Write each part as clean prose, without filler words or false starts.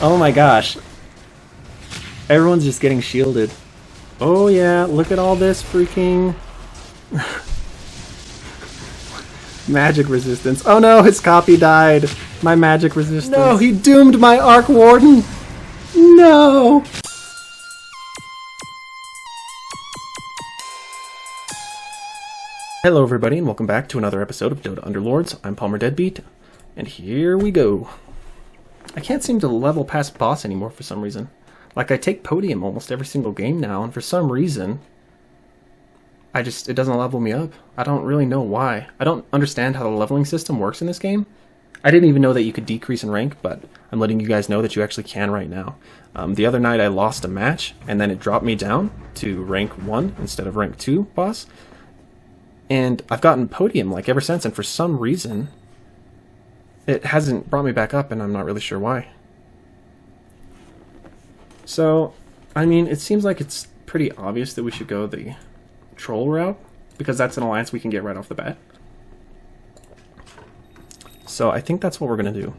Oh my gosh. Everyone's just getting shielded. Oh yeah, look at all this freaking magic resistance. Oh no, his copy died. My magic resistance. No, he doomed my Arc Warden. No. Hello everybody and welcome back to another episode of Dota Underlords. I'm Palmer Deadbeat, and here we go. I can't seem to level past boss anymore for some reason. Like, I take podium almost every single game now, and for some reason, it doesn't level me up. I don't really know why. I don't understand how the leveling system works in this game. I didn't even know that you could decrease in rank, but I'm letting you guys know that you actually can right now. The other night I lost a match, and then it dropped me down to rank 1 instead of rank 2 boss. And I've gotten podium like ever since, and for some reason, it hasn't brought me back up, and I'm not really sure why. So, I mean, it seems like it's pretty obvious that we should go the troll route, because that's an alliance we can get right off the bat. So I think that's what we're going to do.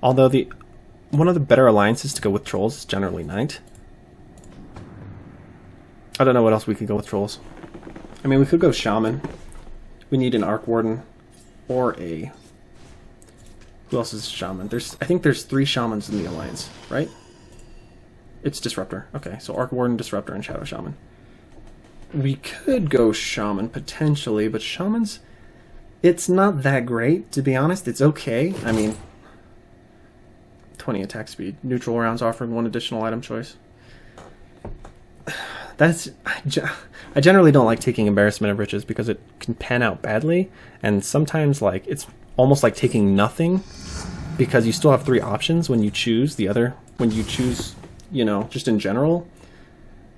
Although one of the better alliances to go with trolls is generally Knight. I don't know what else we could go with trolls. I mean, we could go Shaman. We need an Arc Warden or a... Who else is Shaman? I think there's 3 Shamans in the alliance, right? It's Disruptor. Okay, so Arc Warden, Disruptor, and Shadow Shaman. We could go Shaman, potentially, but Shaman's... It's not that great, to be honest. It's okay. I mean... 20 attack speed. Neutral rounds offering 1 additional item choice. I generally don't like taking Embarrassment of Riches because it can pan out badly, and sometimes like it's almost like taking nothing because you still have 3 options when you choose you know, just in general.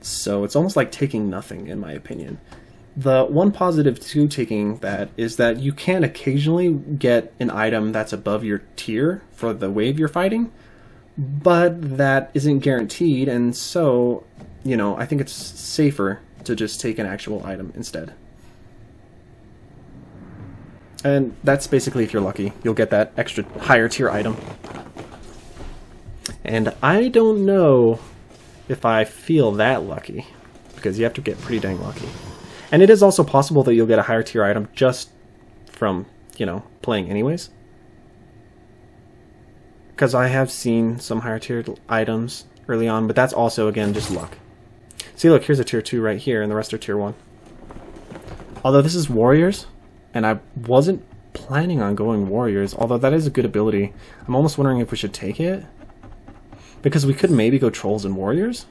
So it's almost like taking nothing, in my opinion. The one positive to taking that is that you can occasionally get an item that's above your tier for the wave you're fighting, but that isn't guaranteed, and so, you know, I think it's safer to just take an actual item instead. And that's basically if you're lucky. You'll get that extra higher tier item. And I don't know if I feel that lucky, because you have to get pretty dang lucky. And it is also possible that you'll get a higher tier item just from, you know, playing anyways. Because I have seen some higher tier items early on, but that's also, again, just luck. See, look, here's a tier 2 right here, and the rest are tier 1. Although this is Warriors, and I wasn't planning on going Warriors, although that is a good ability. I'm almost wondering if we should take it, because we could maybe go Trolls and Warriors.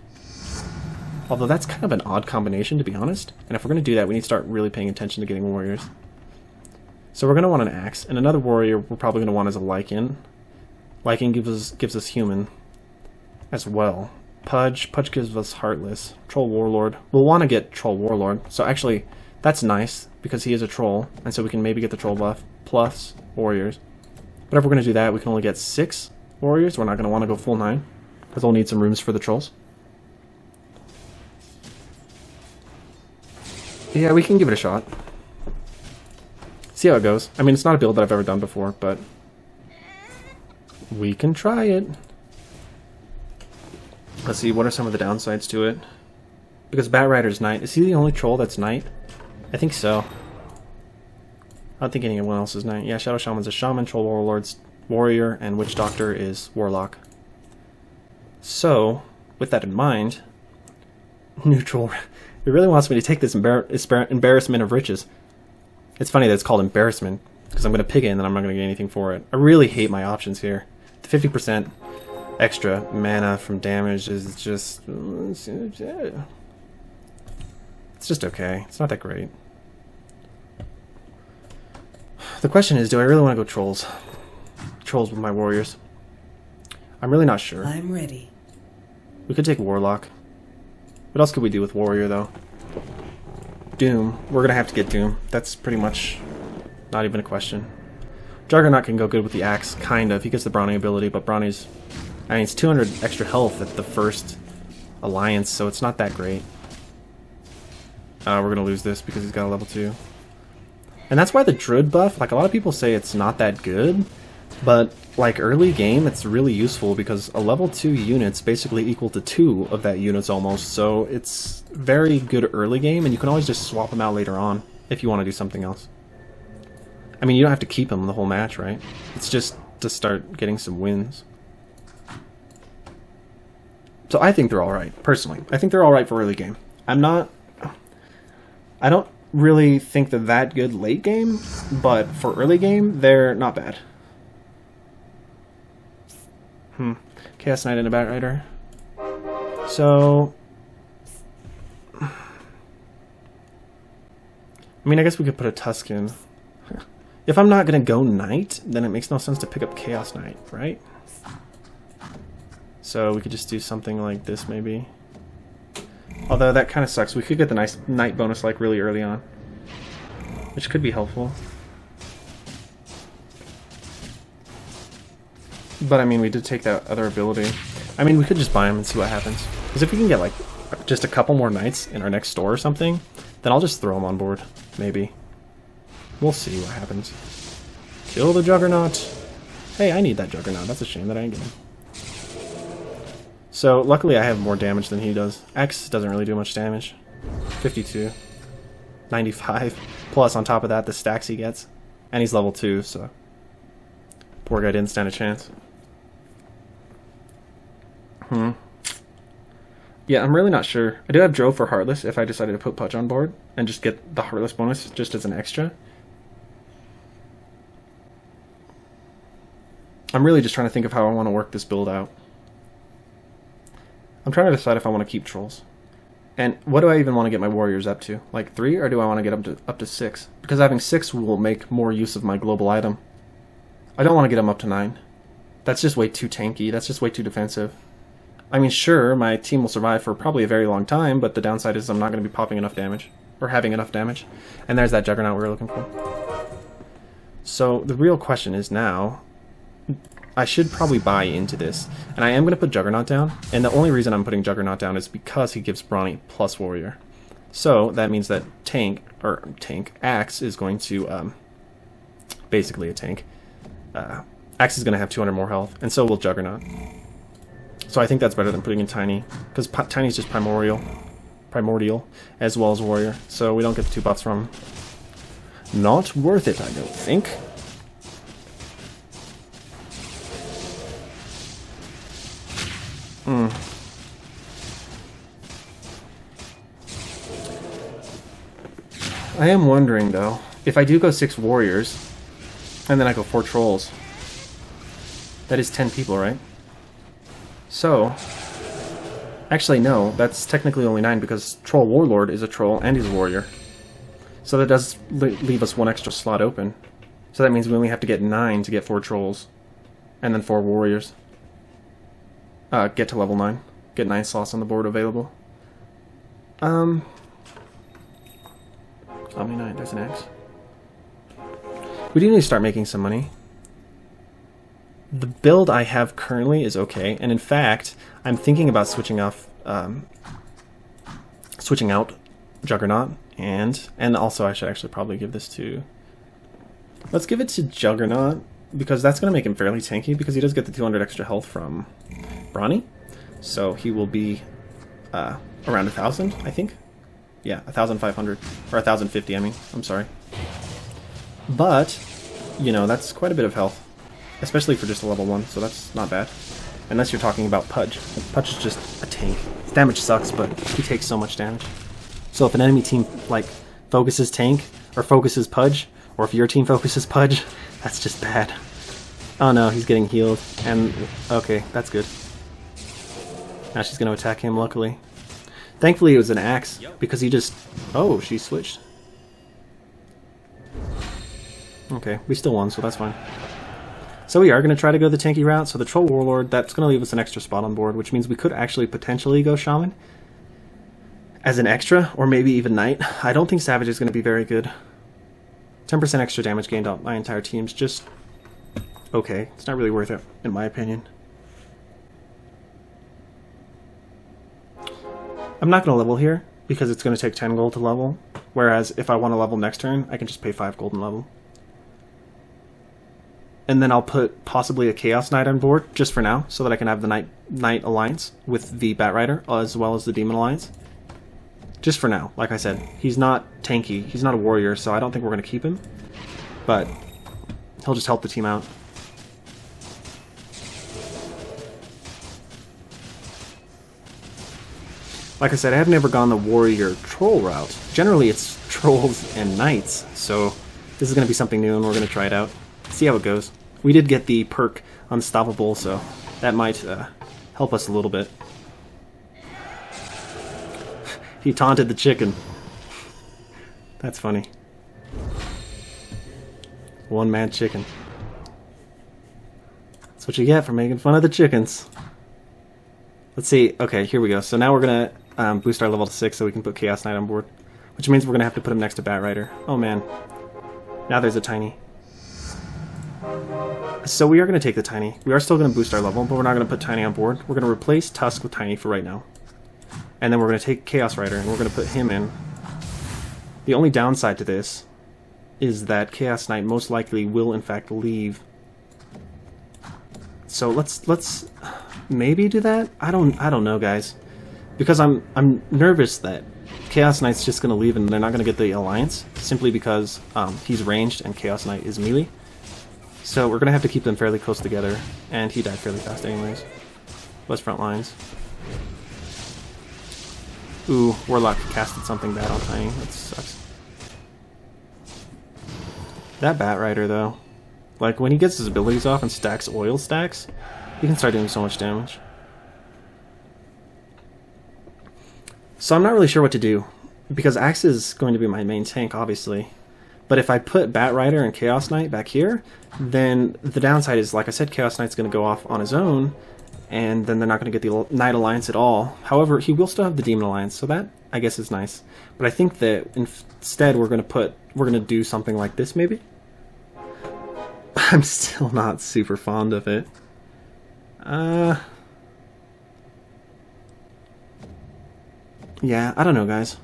Although that's kind of an odd combination, to be honest. And if we're going to do that, we need to start really paying attention to getting Warriors. So we're going to want an Axe, and another Warrior we're probably going to want is a Lycan. Lycan gives us Human as well. Pudge gives us Heartless. Troll Warlord. We'll want to get Troll Warlord. So actually, that's nice, because he is a Troll, and so we can maybe get the Troll buff, plus Warriors. But if we're going to do that, we can only get 6 Warriors. We're not going to want to go full 9, because we'll need some rooms for the Trolls. Yeah, we can give it a shot. See how it goes. I mean, it's not a build that I've ever done before, but we can try it. Let's see, what are some of the downsides to it? Because Bat Rider's Knight. Is he the only troll that's Knight? I think so. I don't think anyone else is Knight. Yeah, Shadow Shaman's a Shaman, Troll Warlord's Warrior, and Witch Doctor is Warlock. So, with that in mind, neutral... It really wants me to take this Embarrassment of Riches. It's funny that it's called Embarrassment, because I'm going to pick it and then I'm not going to get anything for it. I really hate my options here. The 50% extra mana from damage is just... It's just okay. It's not that great. The question is, do I really want to go Trolls? Trolls with my Warriors? I'm really not sure. I'm ready. We could take Warlock. What else could we do with Warrior, though? Doom. We're going to have to get Doom. That's pretty much not even a question. Juggernaut can go good with the Axe, kind of. He gets the Brawny ability, but Brawny's... I mean, it's 200 extra health at the first alliance, so it's not that great. We're going to lose this because he's got a level 2. And that's why the Druid buff, like, a lot of people say it's not that good, But like early game, it's really useful because a level 2 unit's basically equal to 2 of that unit's almost, so it's very good early game, and you can always just swap them out later on if you want to do something else. I mean, you don't have to keep them the whole match, right? It's just to start getting some wins. So I think they're alright, personally. I think they're alright for early game. I don't really think they're that good late game, but for early game, they're not bad. Chaos Knight and a Bat Rider. So... I mean, I guess we could put a Tuscan. If I'm not going to go Knight, then it makes no sense to pick up Chaos Knight, right? So we could just do something like this, maybe. Although that kind of sucks. We could get the nice Knight bonus like really early on, which could be helpful. But I mean, we did take that other ability. I mean, we could just buy them and see what happens. Because if we can get like just a couple more Knights in our next store or something, then I'll just throw them on board, maybe. We'll see what happens. Kill the Juggernaut! Hey, I need that Juggernaut. That's a shame that I ain't getting. So, luckily I have more damage than he does. X doesn't really do much damage. 52. 95. Plus, on top of that, the stacks he gets. And he's level 2, so... Poor guy didn't stand a chance. Yeah, I'm really not sure. I do have Drove for Heartless if I decided to put Pudge on board and just get the Heartless bonus just as an extra. I'm really just trying to think of how I want to work this build out. I'm trying to decide if I want to keep Trolls. And what do I even want to get my Warriors up to? Like 3, or do I want to get up to 6? Because having 6 will make more use of my global item. I don't want to get them up to 9. That's just way too tanky. That's just way too defensive. I mean, sure, my team will survive for probably a very long time, but the downside is I'm not going to be popping enough damage. Or having enough damage. And there's that Juggernaut we were looking for. So, the real question is now... I should probably buy into this. And I am going to put Juggernaut down. And the only reason I'm putting Juggernaut down is because he gives Brawny plus Warrior. So, that means that Axe is going to... basically a tank. Axe is going to have 200 more health, and so will Juggernaut. So I think that's better than putting in Tiny, because Tiny is just primordial, as well as Warrior, so we don't get the 2 buffs from him. Not worth it, I don't think. I am wondering, though, if I do go 6 Warriors, and then I go 4 Trolls, that is 10 people, right? So, actually no, that's technically only 9 because Troll Warlord is a Troll and he's a Warrior. So that does leave us 1 extra slot open. So that means we only have to get 9 to get 4 Trolls. And then 4 Warriors. Get to level 9. Get 9 slots on the board available. Omni-Knight, there's an X. We do need to start making some money. The build I have currently is okay, and in fact, I'm thinking about switching out Juggernaut, and also I should actually probably give this to... Let's give it to Juggernaut, because that's going to make him fairly tanky, because he does get the 200 extra health from Brawny, so he will be around 1,000, I think? Yeah, 1,500, or 1,050, I mean, I'm sorry. But, you know, that's quite a bit of health. Especially for just a level 1, so that's not bad. Unless you're talking about Pudge. Pudge is just a tank. His damage sucks, but he takes so much damage. So if an enemy team, like, focuses tank, or focuses Pudge, or if your team focuses Pudge, that's just bad. Oh no, he's getting healed. And, okay, that's good. Now she's going to attack him, luckily. Thankfully it was an Axe, because he just... Oh, she switched. Okay, we still won, so that's fine. So we are going to try to go the tanky route, so the Troll Warlord, that's going to leave us an extra spot on board, which means we could actually potentially go Shaman as an extra, or maybe even Knight. I don't think Savage is going to be very good. 10% extra damage gained on my entire team's just okay. It's not really worth it, in my opinion. I'm not going to level here, because it's going to take 10 gold to level, whereas if I want to level next turn, I can just pay 5 gold and level. and then I'll put possibly a Chaos Knight on board, just for now, so that I can have the Knight Alliance with the Bat Rider, as well as the Demon Alliance. Just for now, like I said. He's not tanky, he's not a warrior, so I don't think we're going to keep him. But he'll just help the team out. Like I said, I have never gone the warrior troll route. Generally it's trolls and knights, so this is going to be something new and we're going to try it out. See how it goes. We did get the perk Unstoppable, so that might help us a little bit. He taunted the chicken. That's funny. One-man chicken. That's what you get for making fun of the chickens. Let's see. Okay, here we go. So now we're going to boost our level to 6 so we can put Chaos Knight on board. Which means we're going to have to put him next to Bat Rider. Oh man. Now there's a Tiny. So we are going to take the Tiny. We are still going to boost our level, but we're not going to put Tiny on board. We're going to replace Tusk with Tiny for right now. And then we're going to take Chaos Rider and we're going to put him in. The only downside to this is that Chaos Knight most likely will in fact leave. So let's maybe do that? I don't know, guys. Because I'm nervous that Chaos Knight's just going to leave and they're not going to get the alliance simply because he's ranged and Chaos Knight is melee. So we're going to have to keep them fairly close together, and he died fairly fast anyways. West front lines. Ooh, Warlock casted something bad on Tiny. That sucks. That Bat Rider, though. Like, when he gets his abilities off and stacks oil stacks, he can start doing so much damage. So I'm not really sure what to do, because Axe is going to be my main tank, obviously. But if I put Bat Rider and Chaos Knight back here, then the downside is, like I said, Chaos Knight's going to go off on his own, and then they're not going to get the Knight Alliance at all. However, he will still have the Demon Alliance, so that, I guess, is nice. But I think that instead we're going to do something like this, maybe? I'm still not super fond of it. Yeah, I don't know, guys.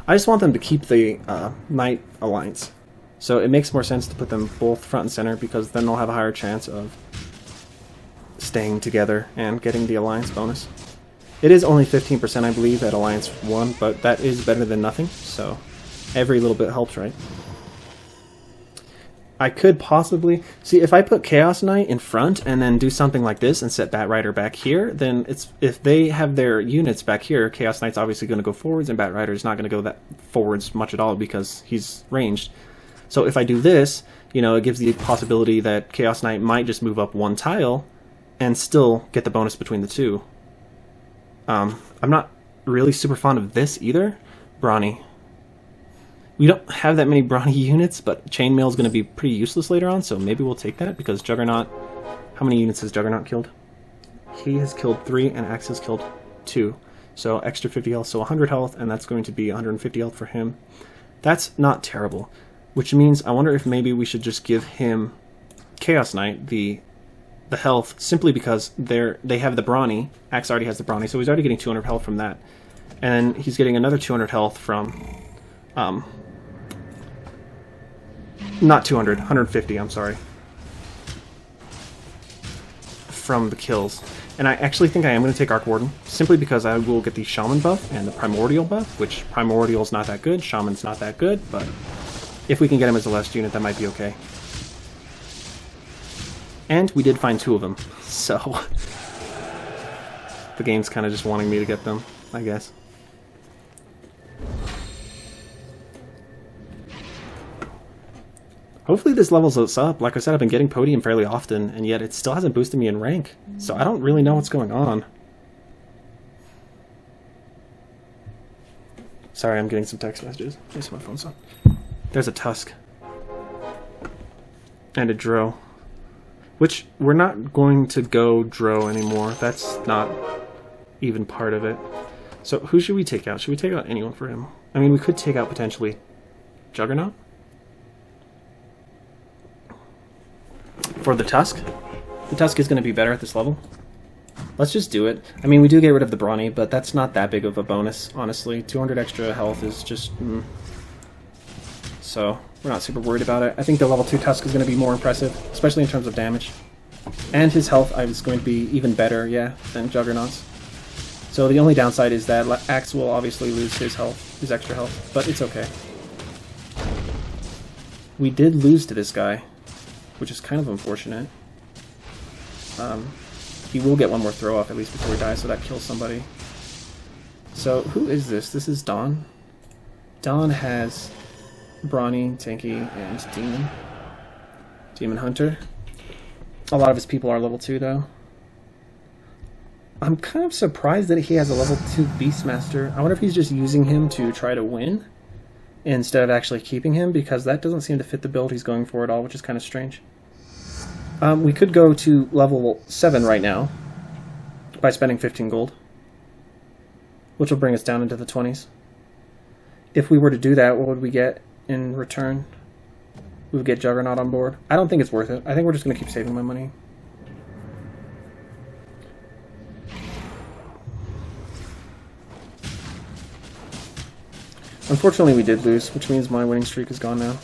I just want them to keep the Knight Alliance. So it makes more sense to put them both front and center, because then they'll have a higher chance of staying together and getting the Alliance bonus. It is only 15%, I believe, at Alliance 1, but that is better than nothing, so every little bit helps, right? I could possibly... See, if I put Chaos Knight in front and then do something like this and set Bat Rider back here, then if they have their units back here, Chaos Knight's obviously going to go forwards and Bat Rider's not going to go that forwards much at all because he's ranged. So if I do this, you know, it gives the possibility that Chaos Knight might just move up one tile and still get the bonus between the two. I'm not really super fond of this either. Brawny. We don't have that many Brawny units, but Chainmail is going to be pretty useless later on, so maybe we'll take that, because Juggernaut... How many units has Juggernaut killed? He has killed 3, and Axe has killed 2. So extra 50 health, so 100 health, and that's going to be 150 health for him. That's not terrible. Which means, I wonder if maybe we should just give him Chaos Knight the health, simply because they have the Brawny. Axe already has the Brawny, so he's already getting 200 health from that. And he's getting another 200 health from... not 200, 150, I'm sorry. From the kills. And I actually think I am going to take Arc Warden, simply because I will get the Shaman buff and the Primordial buff, which Primordial's not that good, Shaman's not that good, but if we can get him as the last unit, that might be okay. And we did find 2 of them, so... the game's kind of just wanting me to get them, I guess. Hopefully this levels us up. Like I said, I've been getting podium fairly often, and yet it still hasn't boosted me in rank. So I don't really know what's going on. Sorry, I'm getting some text messages. Let me see my phone's on. There's a Tusk. And a Dro. Which, we're not going to go Dro anymore. That's not even part of it. So who should we take out? Should we take out anyone for him? I mean, we could take out potentially Juggernaut? For the Tusk? The Tusk is going to be better at this level. Let's just do it. I mean, we do get rid of the Brawny, but that's not that big of a bonus, honestly. 200 extra health is just... So, We're not super worried about it. I think the level 2 Tusk is going to be more impressive, especially in terms of damage. And his health is going to be even better, yeah, than Juggernaut's. So the only downside is that Axe will obviously lose his health, his extra health, but it's okay. We did lose to this guy, which is kind of unfortunate. He will get one more throw off at least before he dies, so that kills somebody. So who is this? This is Dawn. Dawn has Brawny, Tanky, and Demon. Demon Hunter. A lot of his people are level 2 though. I'm kind of surprised that he has a level 2 Beastmaster. I wonder if he's just using him to try to win instead of actually keeping him, because that doesn't seem to fit the build he's going for at all, which is kind of strange. We could go to level 7 right now by spending 15 gold, which will bring us down into the 20s. If we were to do that, what would we get in return? We would get Juggernaut on board. I don't think it's worth it. I think we're just going to keep saving my money. Unfortunately, we did lose, which means my winning streak is gone now.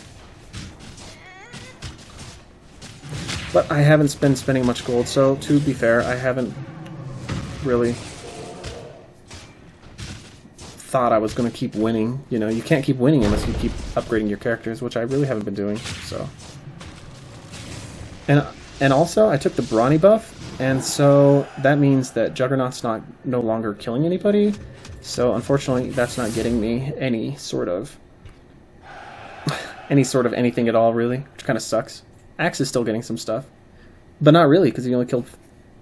But I haven't been spending much gold, so to be fair, I haven't really thought I was going to keep winning. You know, you can't keep winning unless you keep upgrading your characters, which I really haven't been doing, so. And also, I took the Brawny buff, and so that means that Juggernaut's no longer killing anybody, so unfortunately that's not getting me any sort of anything at all, really, which kind of sucks. Axe is still getting some stuff, but not really, because he only killed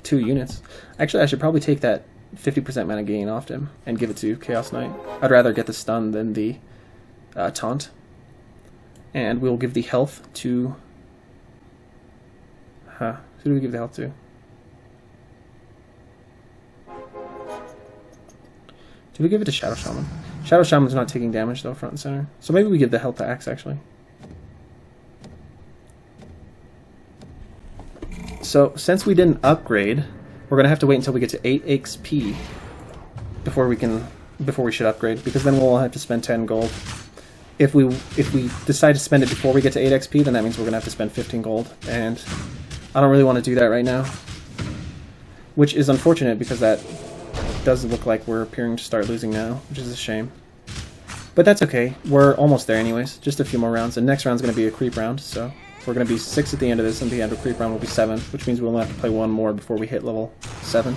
2 units. Actually, I should probably take that 50% mana gain off him and give it to Chaos Knight. I'd rather get the stun than the taunt. And we'll give the health to... Who do we give the health to? Do we give it to Shadow Shaman? Shadow Shaman's not taking damage, though, front and center. So maybe we give the health to Axe, actually. So, since we didn't upgrade, we're going to have to wait until we get to 8 XP before we should upgrade, because then we'll have to spend 10 gold. If we decide to spend it before we get to 8 XP, then that means we're going to have to spend 15 gold, and I don't really want to do that right now. Which is unfortunate, because that does look like we're appearing to start losing now, which is a shame. But that's okay, we're almost there anyways, just a few more rounds, and next round's going to be a creep round, so we're going to be 6 at the end of this, and the end of creep round will be 7, which means we'll only have to play one more before we hit level 7.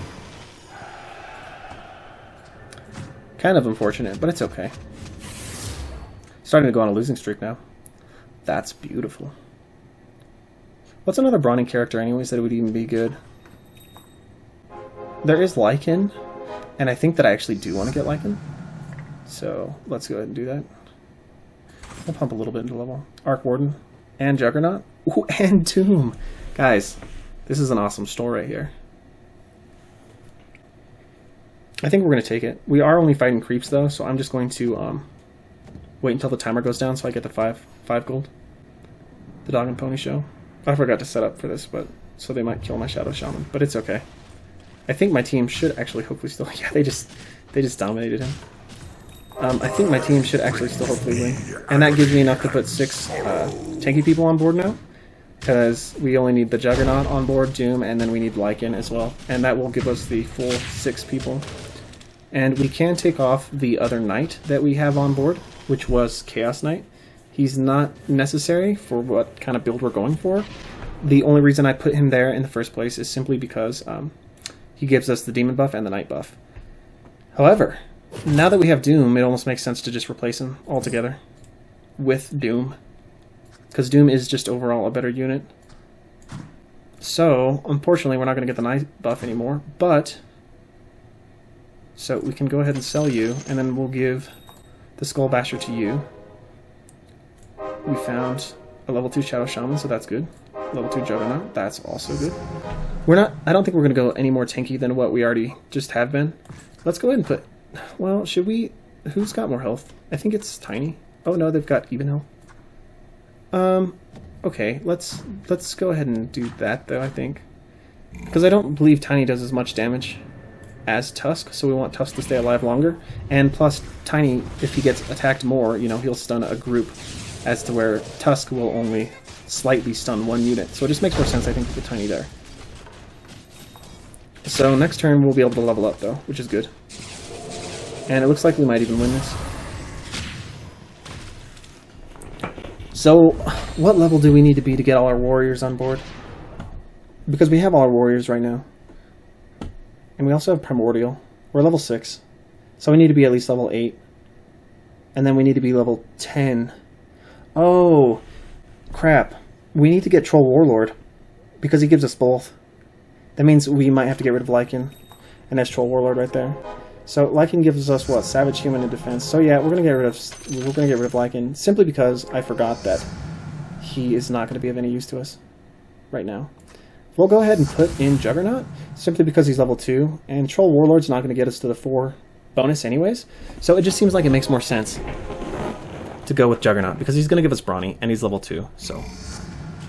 Kind of unfortunate, but it's okay. Starting to go on a losing streak now. That's beautiful. What's another Brawny character anyways that would even be good? There is Lycan, and I think that I actually do want to get Lycan. So let's go ahead and do that. We'll pump a little bit into level. Arc Warden and Juggernaut. Ooh, and Doom. Guys, this is an awesome store right here. I think we're going to take it. We are only fighting creeps though, so I'm just going to wait until the timer goes down so I get the 5 gold. The Dog and Pony Show. I forgot to set up for this, but so they might kill my Shadow Shaman, but it's okay. I think my team should actually hopefully still... Yeah, they just dominated him. I think my team should actually still hopefully win. And that gives me enough to put 6 tanky people on board now. Because we only need the Juggernaut on board, Doom, and then we need Lycan as well. And that will give us the full 6 people. And we can take off the other Knight that we have on board, which was Chaos Knight. He's not necessary for what kind of build we're going for. The only reason I put him there in the first place is simply because he gives us the Demon buff and the Knight buff. However, now that we have Doom, it almost makes sense to just replace him altogether with Doom. Because Doom is just overall a better unit. So, unfortunately, we're not going to get the Knight buff anymore, but... So, we can go ahead and sell you, and then we'll give the Skull Basher to you. We found a level 2 Shadow Shaman, so that's good. Level 2 Juggernaut, that's also good. I don't think we're going to go any more tanky than what we already just have been. Let's go ahead and put... Well, should we... Who's got more health? I think it's Tiny. Oh no, they've got even health. Okay, let's go ahead and do that though, I think. Because I don't believe Tiny does as much damage as Tusk, so we want Tusk to stay alive longer. And plus, Tiny, if he gets attacked more, you know, he'll stun a group as to where Tusk will only slightly stun one unit. So it just makes more sense, I think, to put Tiny there. So next turn we'll be able to level up, though, which is good. And it looks like we might even win this. So, what level do we need to be to get all our warriors on board? Because we have all our warriors right now. And we also have Primordial. We're level 6. So we need to be at least level 8. And then we need to be level 10. Oh, crap. We need to get Troll Warlord. Because he gives us both. That means we might have to get rid of Lycan. And that's Troll Warlord right there. So Lycan gives us what? Savage, Human, and Defense. So yeah, we're gonna get rid of Lycan simply because I forgot that he is not gonna be of any use to us right now. We'll go ahead and put in Juggernaut simply because he's level 2, and Troll Warlord's not gonna get us to the 4 bonus anyways. So it just seems like it makes more sense to go with Juggernaut because he's gonna give us Brawny and he's level 2. So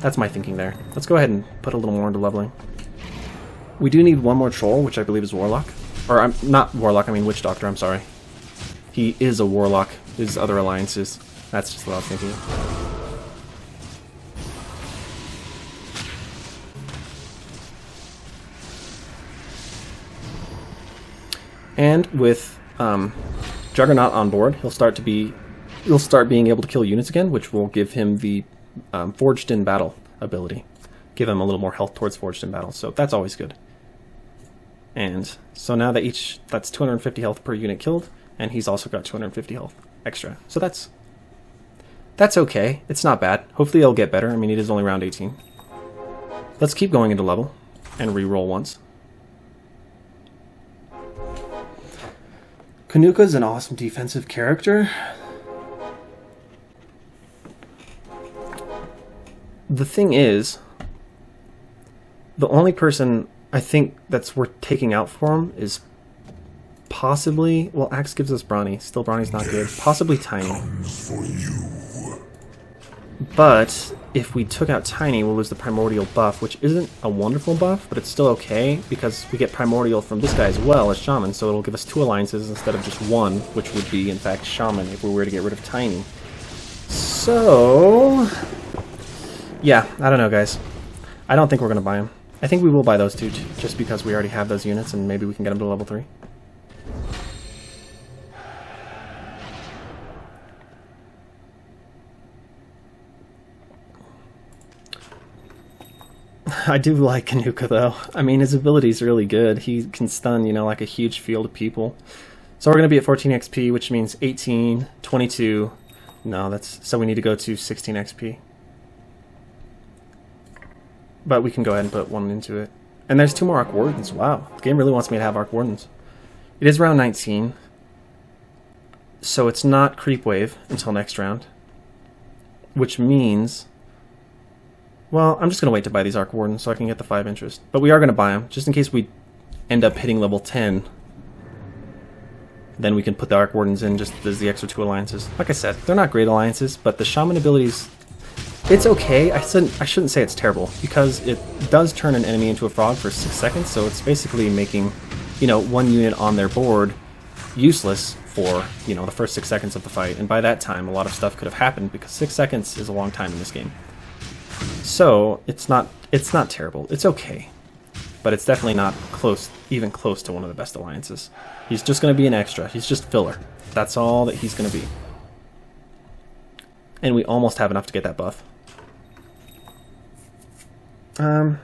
that's my thinking there. Let's go ahead and put a little more into leveling. We do need one more Troll, which I believe is Warlock. Or, I'm not Warlock, I mean Witch Doctor, I'm sorry. He is a Warlock. His other alliances. That's just what I was thinking. And with Juggernaut on board, he'll start being able to kill units again, which will give him the Forged in Battle ability. Give him a little more health towards Forged in Battle, so that's always good. And so now that that's 250 health per unit killed, and he's also got 250 health extra. So that's okay. It's not bad. Hopefully it'll get better. I mean, it is only round 18. Let's keep going into level and re-roll once. Kanuka's an awesome defensive character. The thing is, the only person I think that's worth taking out for him is possibly... Well, Axe gives us Brawny. Still, Brawny's not good. Possibly Tiny. But if we took out Tiny, we'll lose the Primordial buff, which isn't a wonderful buff, but it's still okay, because we get Primordial from this guy as well as Shaman, so it'll give us 2 alliances instead of just 1, which would be, in fact, Shaman if we were to get rid of Tiny. So... yeah, I don't know, guys. I don't think we're going to buy him. I think we will buy those 2 just because we already have those units and maybe we can get them to level 3. I do like Kanuka though. I mean, his ability's really good. He can stun, you know, like a huge field of people. So we're going to be at 14 XP, which means 18, 22. No, so we need to go to 16 XP. But we can go ahead and put 1 into it. And there's 2 more Arc Wardens. Wow. The game really wants me to have Arc Wardens. It is round 19. So it's not Creep Wave until next round. Which means... well, I'm just going to wait to buy these Arc Wardens so I can get the 5 interest. But we are going to buy them, just in case we end up hitting level 10. Then we can put the Arc Wardens in just as the extra 2 alliances. Like I said, they're not great alliances, but the Shaman abilities... it's okay. I shouldn't say it's terrible, because it does turn an enemy into a frog for 6 seconds, so it's basically making, you know, 1 unit on their board useless for, you know, the first 6 seconds of the fight. And by that time, a lot of stuff could have happened, because 6 seconds is a long time in this game. So, it's not terrible. It's okay. But it's definitely not even close to one of the best alliances. He's just going to be an extra. He's just filler. That's all that he's going to be. And we almost have enough to get that buff. Let's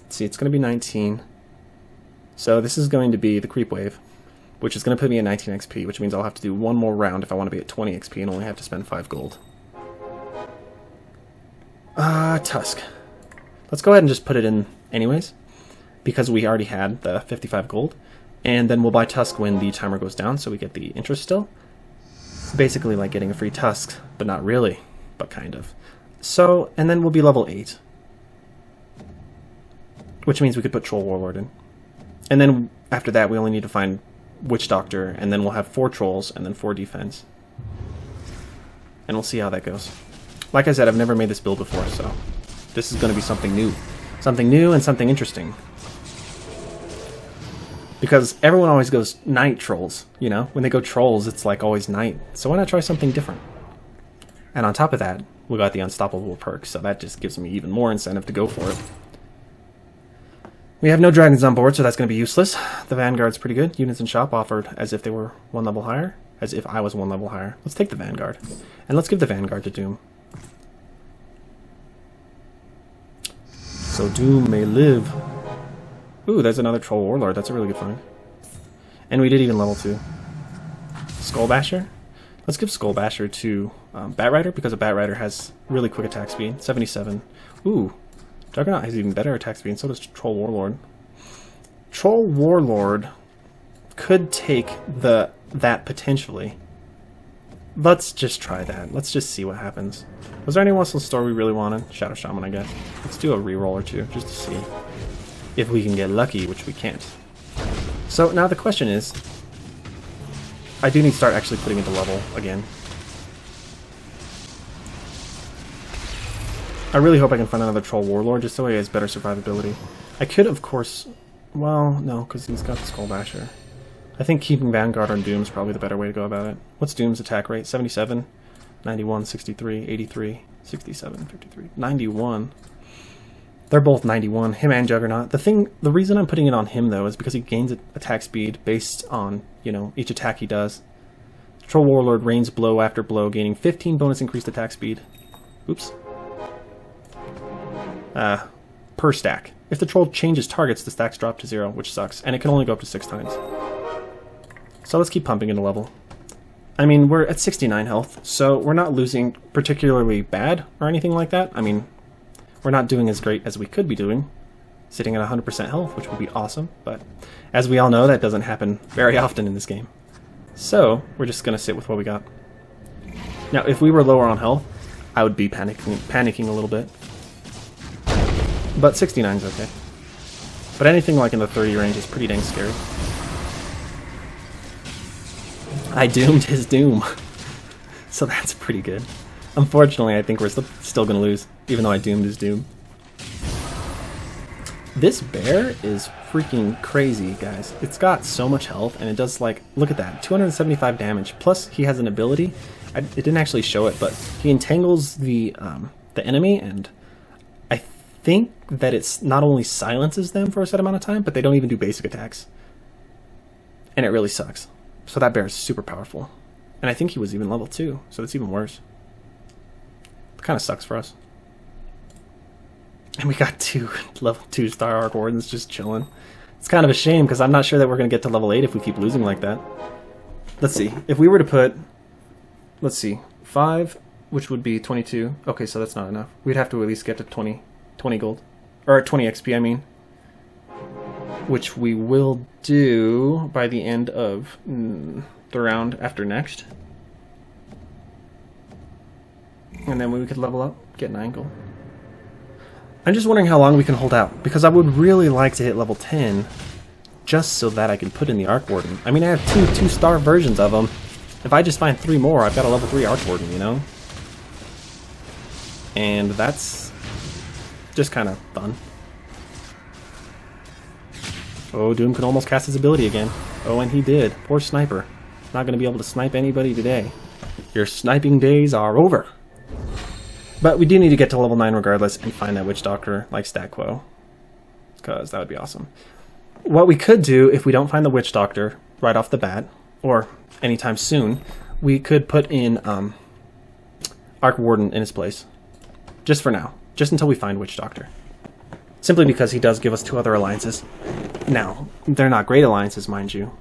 see, it's going to be 19. So this is going to be the Creep Wave, which is going to put me at 19 XP, which means I'll have to do 1 more round if I want to be at 20 XP and only have to spend 5 gold. Tusk. Let's go ahead and just put it in anyways, because we already had the 55 gold. And then we'll buy Tusk when the timer goes down, so we get the interest still. Basically like getting a free Tusk, but not really, but kind of. So, and then we'll be level 8. Which means we could put Troll Warlord in. And then after that we only need to find Witch Doctor, and then we'll have 4 Trolls, and then 4 defense. And we'll see how that goes. Like I said, I've never made this build before, so this is going to be something new. Something new and something interesting. Because everyone always goes night trolls, you know? When they go trolls, it's like always night. So why not try something different? And on top of that, we got the Unstoppable perk, so that just gives me even more incentive to go for it. We have no dragons on board, so that's going to be useless. The Vanguard's pretty good. Units in shop offered as if they were 1 level higher. As if I was 1 level higher. Let's take the Vanguard. And let's give the Vanguard to Doom. So Doom may live. Ooh, there's another Troll Warlord. That's a really good find. And we did even level 2. Skullbasher? Let's give Skullbasher to Batrider, because a Batrider has really quick attack speed. 77. Ooh. Juggernaut has even better attack speed, and so does Troll Warlord. Troll Warlord could take that potentially. Let's just try that. Let's just see what happens. Was there anyone else in the store we really wanted? Shadow Shaman, I guess. Let's do a reroll or two, just to see if we can get lucky, which we can't. So now the question is, I do need to start actually putting into level again. I really hope I can find another Troll Warlord, just so he has better survivability. I could, of course... Well, no, because he's got the Skullbasher. I think keeping Vanguard on Doom is probably the better way to go about it. What's Doom's attack rate? 77, 91, 63, 83, 67, 53, 91. They're both 91, him and Juggernaut. The reason I'm putting it on him, though, is because he gains attack speed based on, you know, each attack he does. Troll Warlord rains blow after blow, gaining 15 bonus increased attack speed. Oops. Per stack. If the troll changes targets, the stacks drop to 0, which sucks, and it can only go up to 6 times. So let's keep pumping into level. I mean, we're at 69 health, so we're not losing particularly bad or anything like that. I mean, we're not doing as great as we could be doing, sitting at 100% health, which would be awesome, but as we all know, that doesn't happen very often in this game. So, we're just going to sit with what we got. Now, if we were lower on health, I would be panicking a little bit. But 69 is okay. But anything like in the 30 range is pretty dang scary. I doomed his Doom. So that's pretty good. Unfortunately, I think we're still going to lose, even though I doomed his Doom. This bear is freaking crazy, guys. It's got so much health, and it does, like, look at that, 275 damage. Plus, he has an ability. It didn't actually show it, but he entangles the enemy, and I think that it's not only silences them for a set amount of time, but they don't even do basic attacks. And it really sucks. So that bear is super powerful. And I think he was even level 2, so that's even worse. It kind of sucks for us. And we got 2 level 2 star Arc Wardens just chilling. It's kind of a shame, because I'm not sure that we're going to get to level 8 if we keep losing like that. Let's see. If we were to put, let's see, 5, which would be 22. Okay, so that's not enough. We'd have to at least get to 20 gold. Or 20 XP, I mean. Which we will do by the end of the round after next. And then we could level up, get 9 gold. I'm just wondering how long we can hold out, because I would really like to hit level 10 just so that I can put in the Arc Warden. I mean, I have 2 2-star versions of them. If I just find 3 more, I've got a level 3 Arc Warden, you know? And that's just kind of fun. Oh, Doom can almost cast his ability again. Oh, and he did. Poor sniper. Not going to be able to snipe anybody today. Your sniping days are over. But we do need to get to level 9 regardless and find that Witch Doctor like Stat Quo. Because that would be awesome. What we could do if we don't find the Witch Doctor right off the bat, or anytime soon, we could put in Arc Warden in his place. Just for now. Just until we find Witch Doctor. Simply because he does give us 2 other alliances. Now, they're not great alliances, mind you.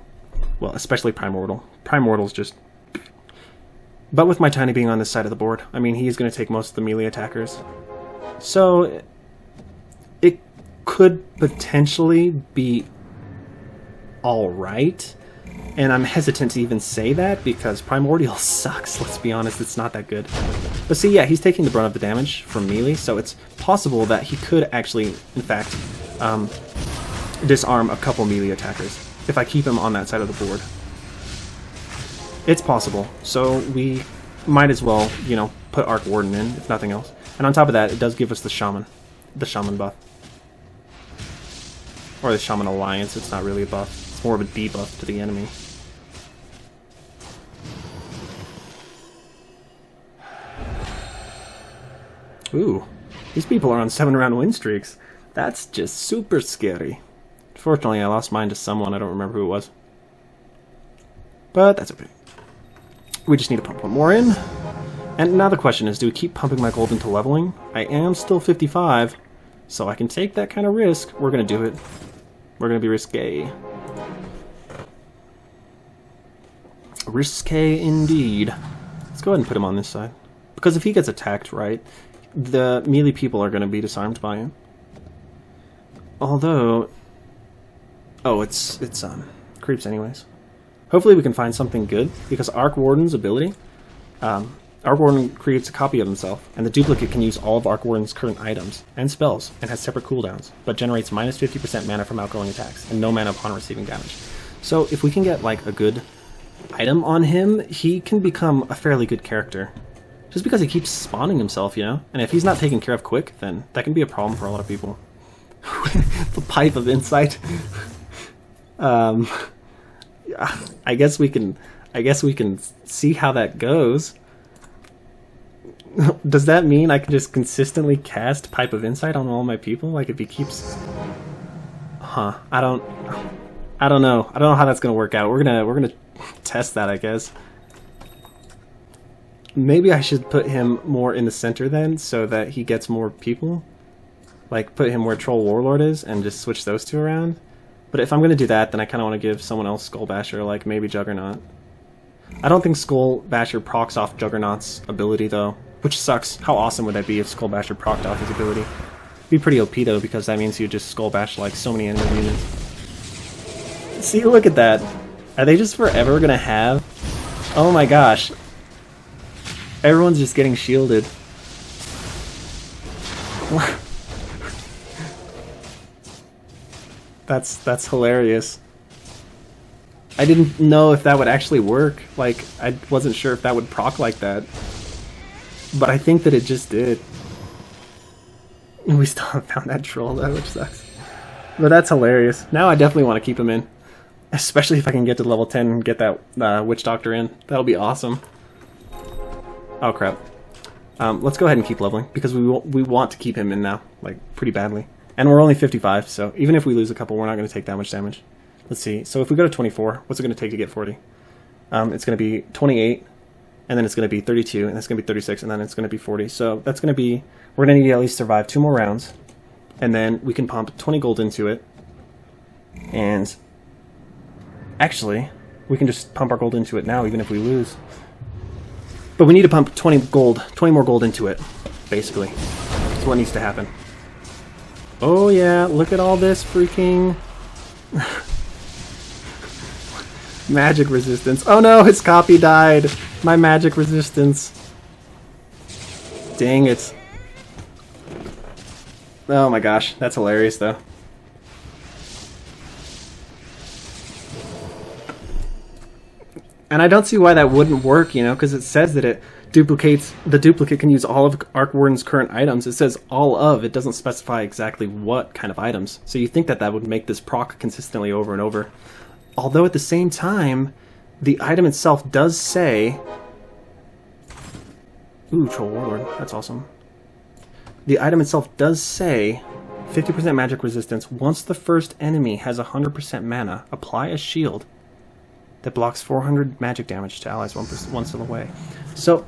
Well, especially Primordial. Primordial's just... But with my Tiny being on this side of the board, I mean, he's going to take most of the melee attackers. So, it could potentially be alright. And I'm hesitant to even say that, because Primordial sucks, let's be honest, it's not that good. But see, yeah, he's taking the brunt of the damage from melee, so it's possible that he could actually, in fact, disarm a couple melee attackers, if I keep him on that side of the board. It's possible, so we might as well, you know, put Arc Warden in, if nothing else. And on top of that, it does give us the Shaman buff. Or the Shaman Alliance, it's not really a buff, it's more of a debuff to the enemy. Ooh, these people are on 7-round win streaks. That's just super scary. Fortunately, I lost mine to someone. I don't remember who it was. But that's okay. We just need to pump one more in. And now the question is, do we keep pumping my gold into leveling? I am still 55, so I can take that kind of risk. We're going to do it. We're going to be risque. Risque indeed. Let's go ahead and put him on this side. Because if he gets attacked, right, the melee people are going to be disarmed by him. Although... Oh, it's creeps anyways. Hopefully we can find something good, because Arc Warden's ability... Arc Warden creates a copy of himself, and the duplicate can use all of Arc Warden's current items and spells, and has separate cooldowns, but generates minus 50% mana from outgoing attacks, and no mana upon receiving damage. So if we can get like a good item on him, he can become a fairly good character. Just because he keeps spawning himself, you know? And if he's not taken care of quick, then that can be a problem for a lot of people. The Pipe of Insight. Yeah, I guess we can see how that goes. Does that mean I can just consistently cast Pipe of Insight on all my people? Like if he keeps... Huh. I don't know. I don't know how that's gonna work out. We're gonna test that, I guess. Maybe I should put him more in the center then, so that he gets more people. Like put him where Troll Warlord is and just switch those two around. But if I'm gonna do that, then I kinda wanna give someone else Skull Basher, like maybe Juggernaut. I don't think Skull Basher procs off Juggernaut's ability though. Which sucks. How awesome would that be if Skull Basher procced off his ability? It'd be pretty OP though, because that means you just Skull Bash like so many enemy units. See, look at that. Are they just forever gonna have... Oh my gosh. Everyone's just getting shielded. That's hilarious. I didn't know if that would actually work. Like, I wasn't sure if that would proc like that. But I think that it just did. We still haven't found that troll though, which sucks. But that's hilarious. Now I definitely want to keep him in. Especially if I can get to level 10 and get that Witch Doctor in. That'll be awesome. Oh crap. Let's go ahead and keep leveling, because we want to keep him in now, like, pretty badly. And we're only 55, so even if we lose a couple, we're not going to take that much damage. Let's see. So if we go to 24, what's it going to take to get 40? It's going to be 28, and then it's going to be 32, and that's going to be 36, and then it's going to be 40. So that's going to be... We're going to need to at least survive 2 more rounds, and then we can pump 20 gold into it. And... Actually, we can just pump our gold into it now, even if we lose. But we need to pump 20 more gold into it, basically. That's what needs to happen. Oh yeah, look at all this freaking... magic resistance. Oh no, his copy died! My magic resistance. Dang it. Oh my gosh, that's hilarious though. And I don't see why that wouldn't work, you know, because it says that it duplicates, the duplicate can use all of Arc Warden's current items. It says all of, it doesn't specify exactly what kind of items. So you think that that would make this proc consistently over and over. Although at the same time, the item itself does say... Ooh, Troll Warlord, that's awesome. The item itself does say 50% magic resistance. Once the first enemy has 100% mana, apply a shield that blocks 400 magic damage to allies once away. So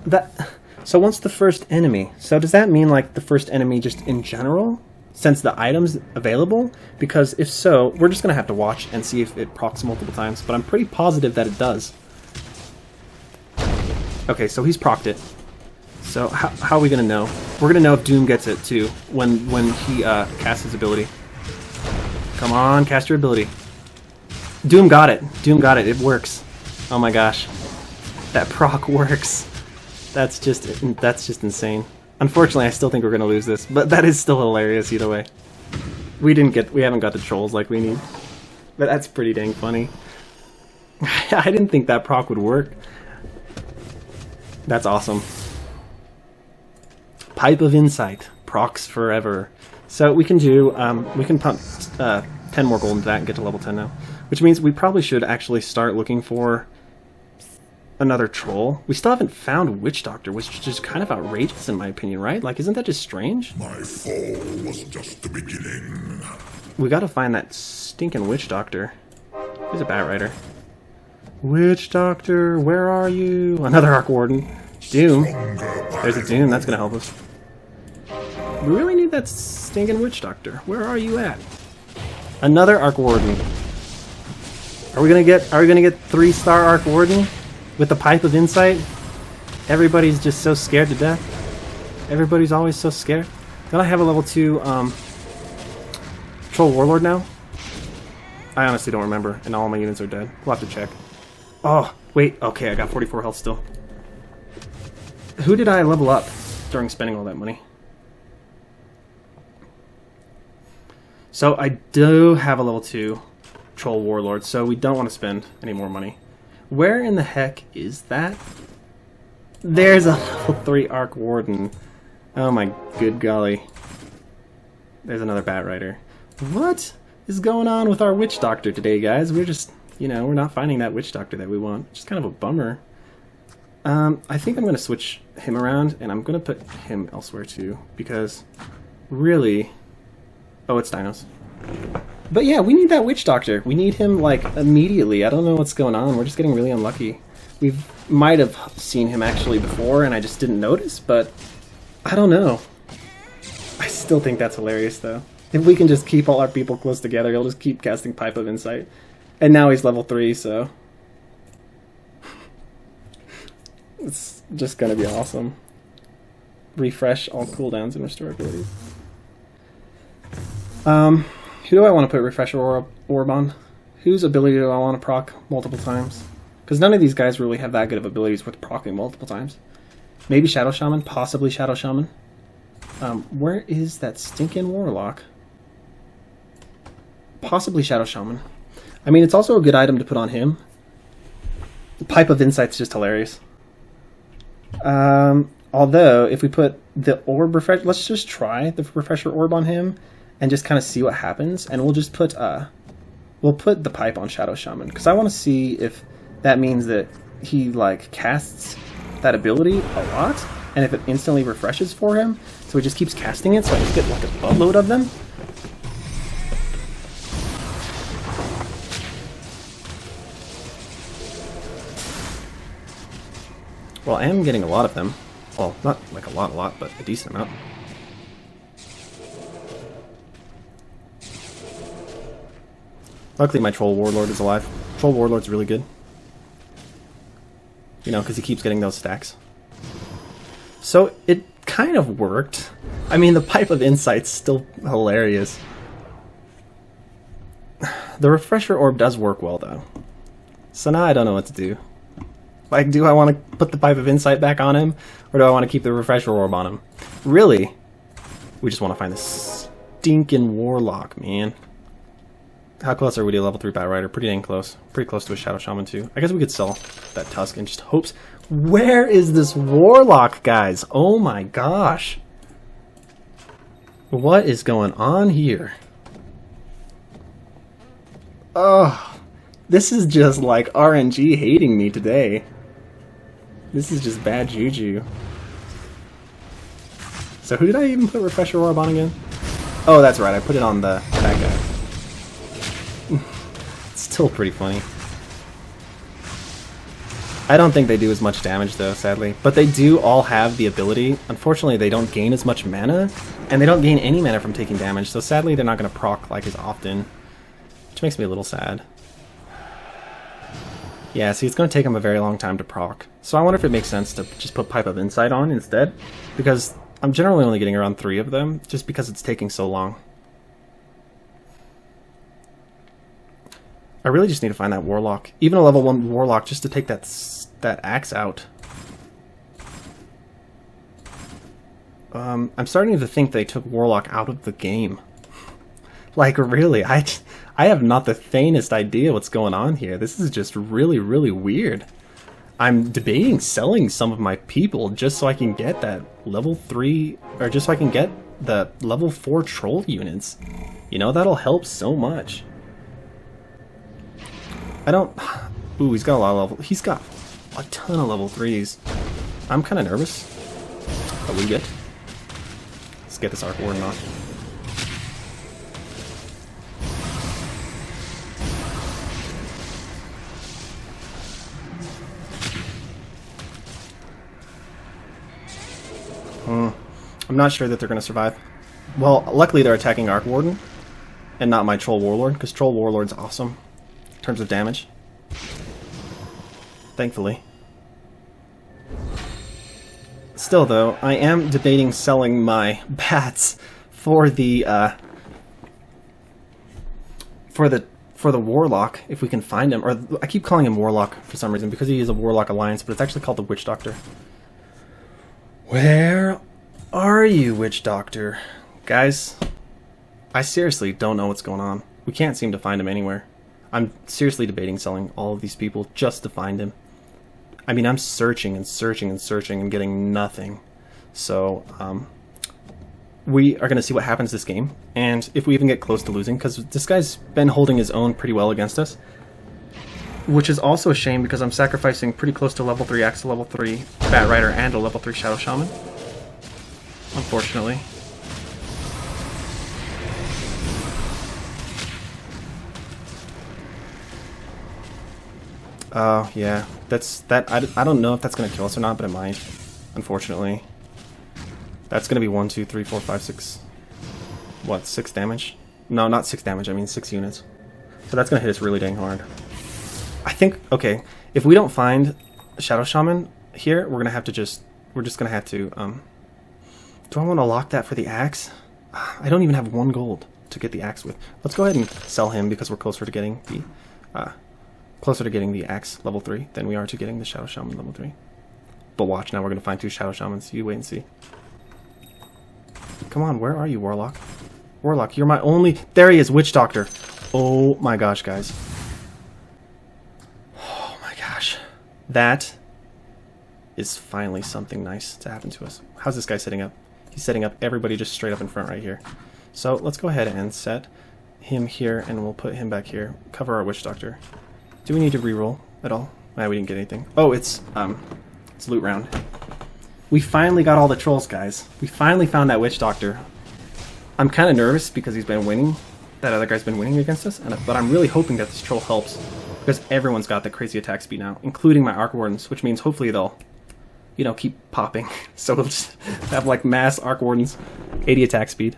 once the first enemy, so does that mean like the first enemy just in general, since the item's available? Because if so, we're just gonna have to watch and see if it procs multiple times, but I'm pretty positive that it does. Okay, so he's procced it. So how are we gonna know? We're gonna know if Doom gets it too, when he casts his ability. Come on, cast your ability. Doom got it. Doom got it. It works. Oh my gosh. That proc works. That's just insane. Unfortunately, I still think we're going to lose this, but that is still hilarious either way. We haven't got the trolls like we need. But that's pretty dang funny. I didn't think that proc would work. That's awesome. Pipe of Insight. Procs forever. So we can do, we can pump 10 more gold into that and get to level 10 now. Which means we probably should actually start looking for another troll. We still haven't found Witch Doctor, which is just kind of outrageous in my opinion, right? Like, isn't that just strange? My fall was just the beginning. We gotta find that stinking Witch Doctor. He's a Bat Rider. Witch Doctor, where are you? Another Arc Warden. Doom. There's a Doom, that's gonna help us. We really need that stinking Witch Doctor. Where are you at? Another Arc Warden. Are we gonna get 3-star Arc Warden with the Pipe of Insight? Everybody's just so scared to death. Everybody's always so scared. Don't I have a level 2 Troll Warlord now? I honestly don't remember, and all my units are dead. We'll have to check. Oh, wait, okay, I got 44 health still. Who did I level up during spending all that money? So I do have a level 2 Troll Warlord, so we don't want to spend any more money. Where in the heck is that? There's a level 3 Arc Warden. Oh my good golly. There's another Bat Rider. What is going on with our Witch Doctor today, guys? We're just, you know, we're not finding that Witch Doctor that we want. It's just kind of a bummer. I think I'm going to switch him around, and I'm going to put him elsewhere too, because really... Oh, it's Dinos. But yeah, we need that Witch Doctor. We need him, like, immediately. I don't know what's going on. We're just getting really unlucky. We might have seen him actually before, and I just didn't notice, but I don't know. I still think that's hilarious, though. If we can just keep all our people close together, he'll just keep casting Pipe of Insight. And now he's level 3, so... It's just gonna be awesome. Refresh all cooldowns and restore abilities. Who do I want to put Refresher Orb on? Whose ability do I want to proc multiple times? Because none of these guys really have that good of abilities with proccing multiple times. Maybe Shadow Shaman, possibly Shadow Shaman. Where is that stinking Warlock? Possibly Shadow Shaman. I mean, it's also a good item to put on him. The Pipe of Insight's just hilarious. Although, if we put the Orb Refresh... Let's just try the Refresher Orb on him and just kind of see what happens. And we'll just put... we'll put the Pipe on Shadow Shaman. Because I want to see if that means that he, like, casts that ability a lot. And if it instantly refreshes for him. So he just keeps casting it. So I just get, like, a buttload of them. Well, I am getting a lot of them. Well, not like a lot, but a decent amount. Luckily my Troll Warlord is alive. Troll Warlord's really good. You know, because he keeps getting those stacks. So, it kind of worked. I mean, the Pipe of Insight's still hilarious. The Refresher Orb does work well, though. So now I don't know what to do. Like, do I want to put the Pipe of Insight back on him? Or do I want to keep the Refresher Orb on him? Really? We just want to find this stinking Warlock, man. How close are we to level 3 Bat Rider? Pretty dang close. Pretty close to a Shadow Shaman, too. I guess we could sell that Tusk and just hopes... Where is this Warlock, guys? Oh my gosh. What is going on here? Oh, this is just like RNG hating me today. This is just bad juju. So who did I even put Refresher Orb on again? Oh, that's right. I put it on that guy. It's still pretty funny. I don't think they do as much damage though, sadly. But they do all have the ability. Unfortunately, they don't gain as much mana, and they don't gain any mana from taking damage, so sadly they're not going to proc like as often. Which makes me a little sad. Yeah, see, it's going to take them a very long time to proc. So I wonder if it makes sense to just put Pipe of Insight on instead, because I'm generally only getting around 3 of them, just because it's taking so long. I really just need to find that Warlock. Even a level 1 Warlock just to take that axe out. I'm starting to think they took Warlock out of the game. Like, really, I have not the faintest idea what's going on here. This is just really, really weird. I'm debating selling some of my people just so I can get that level 3, or just so I can get the level 4 troll units. You know, that'll help so much. I don't... Ooh, he's got a lot of level... He's got a ton of level 3s. I'm kind of nervous, but we get. Let's get this Arc Warden off. I'm not sure that they're going to survive. Well, luckily they're attacking Arc Warden, and not my Troll Warlord, because Troll Warlord's awesome in terms of damage. Thankfully. Still, though, I am debating selling my bats for the Warlock, if we can find him. Or I keep calling him Warlock for some reason, because he is a Warlock Alliance, but it's actually called the Witch Doctor. Where are you, Witch Doctor? Guys, I seriously don't know what's going on. We can't seem to find him anywhere. I'm seriously debating selling all of these people just to find him. I mean, I'm searching and searching and searching and getting nothing. So, we are going to see what happens this game. And if we even get close to losing, because this guy's been holding his own pretty well against us. Which is also a shame because I'm sacrificing pretty close to level 3 Axe, level 3 Bat Rider, and a level 3 Shadow Shaman. Unfortunately. Oh, yeah. I don't know if that's going to kill us or not, but it might. Unfortunately. That's going to be 1, 2, 3, 4, 5, 6... What, 6 damage? No, not 6 damage, I mean 6 units. So that's going to hit us really dang hard. I think, okay, if we don't find Shadow Shaman here, we're just going to have to, do I want to lock that for the axe? I don't even have 1 gold to get the axe with. Let's go ahead and sell him because we're closer to getting the axe level 3 than we are to getting the Shadow Shaman level 3. But watch, now we're going to find 2 Shadow Shamans. You wait and see. Come on, where are you, Warlock? Warlock, you're my only... There he is, Witch Doctor. Oh my gosh, guys. Oh my gosh. That is finally something nice to happen to us. How's this guy setting up? He's setting up everybody just straight up in front right here. So let's go ahead and set him here, and we'll put him back here. Cover our Witch Doctor. Do we need to reroll at all? Nah, we didn't get anything. Oh, it's loot round. We finally got all the trolls, guys. We finally found that Witch Doctor. I'm kind of nervous because he's been winning. That other guy's been winning against us, but I'm really hoping that this troll helps because everyone's got the crazy attack speed now, including my Arc Wardens, which means hopefully they'll, you know, keep popping. So we'll just have like mass Arc Wardens, 80 attack speed.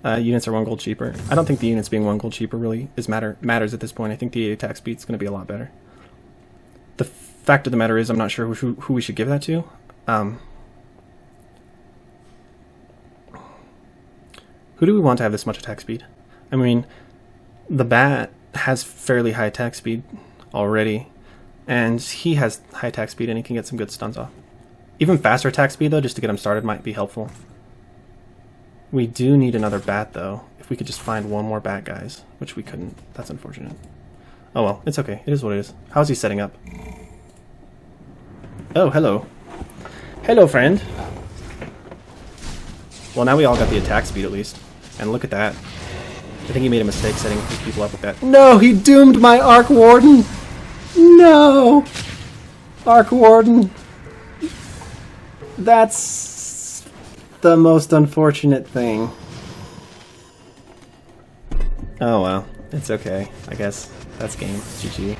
Units are 1 gold cheaper. I don't think the units being 1 gold cheaper really matters at this point. I think the 80 attack speed is going to be a lot better. The fact of the matter is, I'm not sure who we should give that to. Who do we want to have this much attack speed? I mean, the bat has fairly high attack speed already, and he has high attack speed and he can get some good stuns off. Even faster attack speed though, just to get him started, might be helpful. We do need another bat though. If we could just find 1 more bat, guys, which we couldn't. That's unfortunate. Oh well, it's okay. It is what it is. How's he setting up? Oh, hello. Hello, friend. Well, now we all got the attack speed at least. And look at that. I think he made a mistake setting his people up with that. No, he doomed my Arc Warden! No! Arc Warden. That's the most unfortunate thing. Oh well, it's okay. I guess that's game. GG.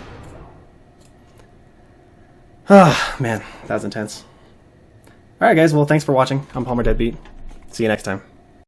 Ah, man, that was intense. Alright guys, well thanks for watching. I'm Palmer Deadbeat. See you next time.